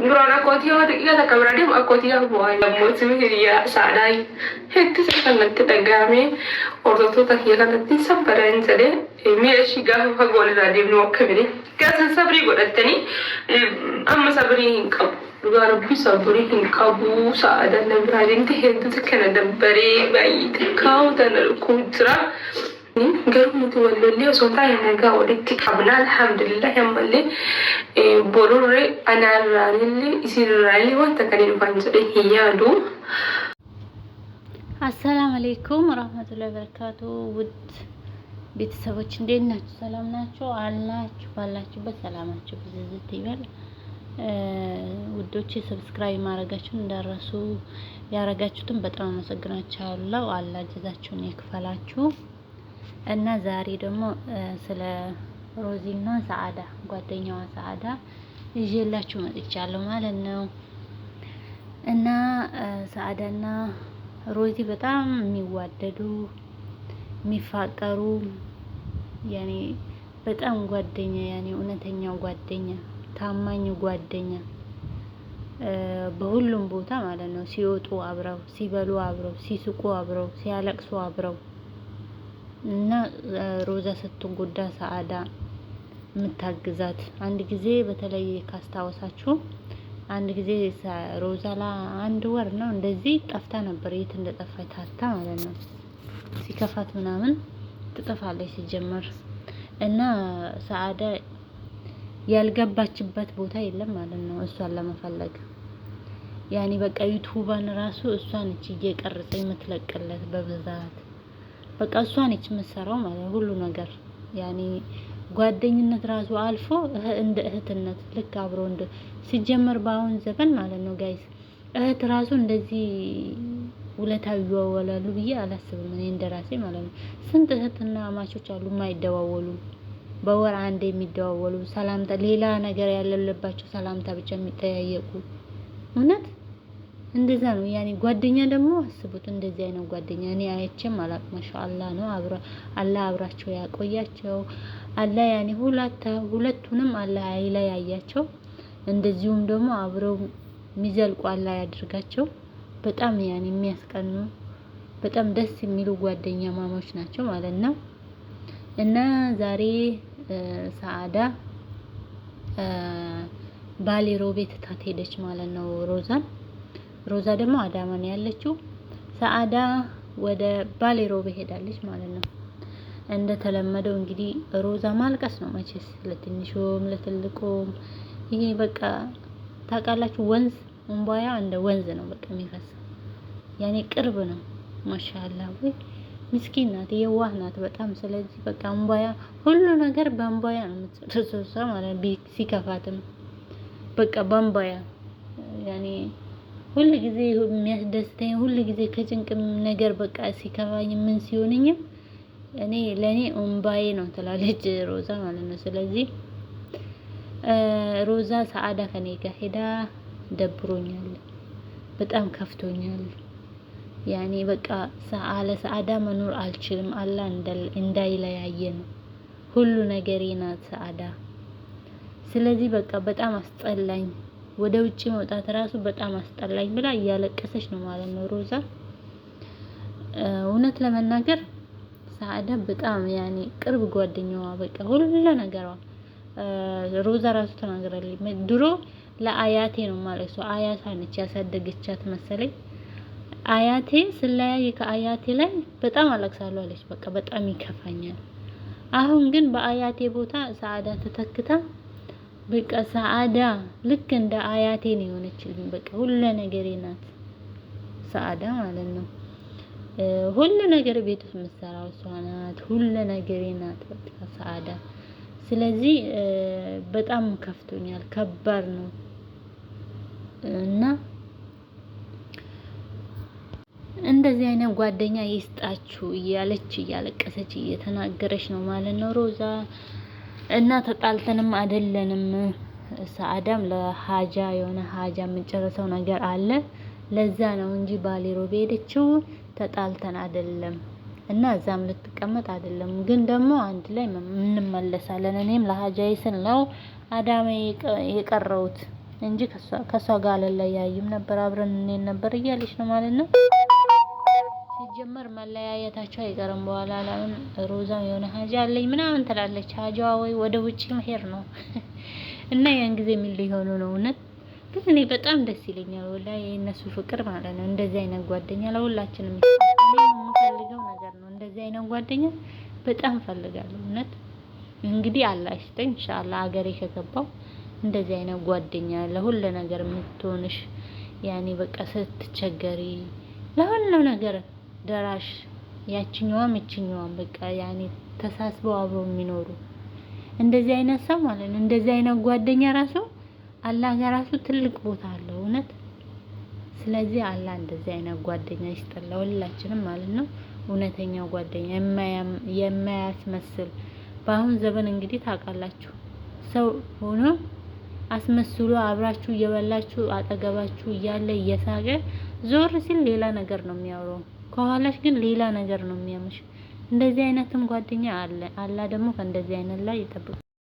duraan akkootii yoo xiqqaa takka bira deemu akkootii yaa bu'aa yommuu hiriyaa saadhaa hedduu kanatti dhaga'amee hordoftoota kiyya kanatti sabbaran jedhee mi'a ishii gaafa fagoo irraa deemnu akka bire gaafa sabrii godhattanii amma sabrii hin qabu. Dhugaa rabbii sabrii hin qabu saada na biraa deemte hedduutu kana dabbaree baay'ee kaa'uutan dhukkuun jira. Garuu nuti wallollee osoo taa'ee nagaa walitti qabna alhamdulillah ammallee bororree anaarraanillee isinirraallee wanta kan hin dhufan jedhee hin yaadu. አሰላም አለይኩም ወራህመቱላሂ ወበረካቱ ውድ ቤተሰቦች እንዴት ናችሁ? ሰላም ናችሁ? አላችሁ ባላችሁበት ሰላማችሁ ብዝዝት ይበል። ውዶቼ ሰብስክራይብ ማድረጋችሁን እንዳረሱ ያረጋችሁትን በጣም አመሰግናችኋለሁ። አላህ ጀዛችሁን ይክፈላችሁ። እና ዛሬ ደግሞ ስለ ሮዚና ሰዓዳ ጓደኛዋ ሰዓዳ ይዤላችሁ መጥቻለሁ ማለት ነው። እና ሰዓዳና ሮዚ በጣም የሚዋደዱ የሚፋቀሩ ያኔ በጣም ጓደኛ ያኔ እውነተኛው ጓደኛ ታማኝ ጓደኛ በሁሉም ቦታ ማለት ነው። ሲወጡ አብረው፣ ሲበሉ አብረው፣ ሲስቁ አብረው፣ ሲያለቅሱ አብረው እና ሮዛ ስትጎዳ ሰዓዳ የምታግዛት አንድ ጊዜ በተለይ ካስታወሳችሁ አንድ ጊዜ ሮዛ ለአንድ ወር ነው እንደዚህ ጠፍታ ነበር። የት እንደጠፋች ታታ ማለት ነው። ሲከፋት ምናምን ትጠፋለች ሲጀመር እና ሰዓዳ ያልገባችበት ቦታ የለም ማለት ነው እሷን ለመፈለግ ያኔ በቃ ዩቲዩብን ራሱ እሷ ነች እየቀረጸ የምትለቅለት በብዛት በቃ እሷ ነች የምትሰራው ማለት ነው ሁሉ ነገር ያኔ ጓደኝነት ራሱ አልፎ እንደ እህትነት ልክ አብሮ እንደ ሲጀመር ባውን ዘመን ማለት ነው ጋይስ እህት ራሱ እንደዚህ ውለታው ይዋወላሉ ብዬ አላስብም እኔ እንደራሴ ማለት ነው። ስንት እህትና አማቾች አሉ የማይደዋወሉ በወር አንዴ የሚደዋወሉ ሰላምታ ሌላ ነገር ያለለባቸው ሰላምታ ብቻ የሚጠያየቁ እውነት እንደዛ ነው። ያኔ ጓደኛ ደግሞ አስቡት እንደዚህ አይነት ጓደኛ እኔ አይቼም አላቅም። ማሻአላህ ነው አላህ አብራቸው ያቆያቸው። አላህ ያኔ ሁለቱንም አላህ አይለያያቸው። እንደዚሁም ደግሞ አብረው የሚዘልቁ አላህ ያድርጋቸው። በጣም ያኔ የሚያስቀኑ በጣም ደስ የሚሉ ጓደኛ ማሞች ናቸው ማለት ነው። እና ዛሬ ሰዓዳ ባሌ ሮቤ ትታት ሄደች ማለት ነው ሮዛ ደግሞ አዳማ ነው ያለችው። ሰዓዳ ወደ ባሌ ሮቤ ሄዳለች ማለት ነው። እንደተለመደው እንግዲህ ሮዛ ማልቀስ ነው መቼስ ለትንሹም ለትልቁም ይሄ በቃ ታውቃላችሁ ወንዝ እንባያ እንደ ወንዝ ነው በቃ የሚፈሰው ያኔ ቅርብ ነው። ማሻአላህ ወይ ምስኪን ናት የዋህ ናት በጣም። ስለዚህ በቃ እንባያ ሁሉ ነገር በእንባያ ነው የምትሰሰው ማለት ነው። ሲከፋትም በቃ በእንባያ ያኔ ሁሉ ጊዜ የሚያስደስተኝ ሁሉ ጊዜ ከጭንቅም ነገር በቃ ሲከፋኝ ምን ሲሆንኝም እኔ ለኔ እንባዬ ነው ትላለች ሮዛ ማለት ነው። ስለዚህ ሮዛ ሰዓዳ ከኔ ጋር ሄዳ ደብሮኛል፣ በጣም ከፍቶኛል፣ ያኔ በቃ ሰዓዳ መኖር አልችልም፣ አላህ እንዳይለያየን ሁሉ ነገሬ ናት ሰዓዳ። ስለዚህ በቃ በጣም አስጠላኝ፣ ወደ ውጪ መውጣት ራሱ በጣም አስጠላኝ ብላ እያለቀሰች ነው ማለት ነው ሮዛ። እውነት ለመናገር ሰዓዳ በጣም ያኔ ቅርብ ጓደኛዋ በቃ ሁሉ ነገሯ ሮዛ ራሱ ተናግራለች። ድሮ ለአያቴ ነው ማለት ነው አያቷ ነች ያሳደገቻት መሰለኝ። አያቴ ስለያይ ከአያቴ ላይ በጣም አለቅሳለሁ አለች። በቃ በጣም ይከፋኛል። አሁን ግን በአያቴ ቦታ ሰዓዳ ተተክታ በቃ ሰዓዳ ልክ እንደ አያቴ ነው የሆነችልኝ። በቃ ሁሉ ነገሬ ናት ሰዓዳ ማለት ነው። ሁሉ ነገር ቤት ውስጥ የምትሰራው እሷ ናት። ሁሉ ነገሬ ናት በቃ ሰዓዳ። ስለዚህ በጣም ከፍቶኛል፣ ከባድ ነው እና እንደዚህ አይነት ጓደኛ ይስጣችሁ እያለች እያለቀሰች እየተናገረች ነው ማለት ነው ሮዛ። እና ተጣልተንም አይደለንም ሰዓዳም ለሀጃ የሆነ ሀጃ የምንጨርሰው ነገር አለ ለዛ ነው እንጂ ባሌ ሮቤ ሄደችው ተጣልተን አይደለም። እና እዛም ልትቀመጥ አይደለም ግን ደግሞ አንድ ላይ እንመለሳለን። እኔም ለሀጃዬ ስል ነው አዳማ የቀረውት እንጂ ከሷ ጋር አልለያይም ነበር አብረን እንሄድ ነበር እያለች ነው ማለት ነው። ሲጀመር መለያየታቸው አይቀርም በኋላ። ለምን ሮዛም የሆነ ሀጃ አለኝ ምናምን ትላለች። ሀጃዋ ወይ ወደ ውጪ መሄድ ነው እና ያን ጊዜ ምን ሊሆኑ ነው እውነት። ግን እኔ በጣም ደስ ይለኛል ወላሂ የእነሱ ፍቅር ማለት ነው። እንደዚህ አይነት ጓደኛ ለሁላችንም የምፈልገው ነገር ነው። እንደዚህ አይነት ጓደኛ በጣም ፈልጋለሁ እውነት። እንግዲህ አላህ ይስጠኝ ኢንሻአላህ አገሬ ከገባው እንደዚህ አይነት ጓደኛ ለሁሉ ነገር የምትሆንሽ ያኔ በቃ ስትቸገሪ ለሁሉ ነገር ደራሽ ያችኛዋም እችኛዋም በቃ ያኔ ተሳስበው አብረው የሚኖሩ እንደዚህ አይነት ሰው ማለት ነው። እንደዚህ አይነት ጓደኛ ራሱ አላህ ጋር ራሱ ትልቅ ቦታ አለው እውነት። ስለዚህ አላህ እንደዚህ አይነት ጓደኛ ይስጠን ሁላችንም ማለት ነው። እውነተኛ ጓደኛ የማያስመስል። በአሁን ዘመን እንግዲህ ታውቃላችሁ ሰው ሆኖ አስመስሎ አብራችሁ እየበላችሁ አጠገባችሁ እያለ እየሳቀ ዞር ሲል ሌላ ነገር ነው የሚያወራው፣ ከኋላሽ ግን ሌላ ነገር ነው የሚያምሽ። እንደዚህ አይነትም ጓደኛ አለ። አላህ ደግሞ ከእንደዚህ አይነት ላይ ይጠብቅ።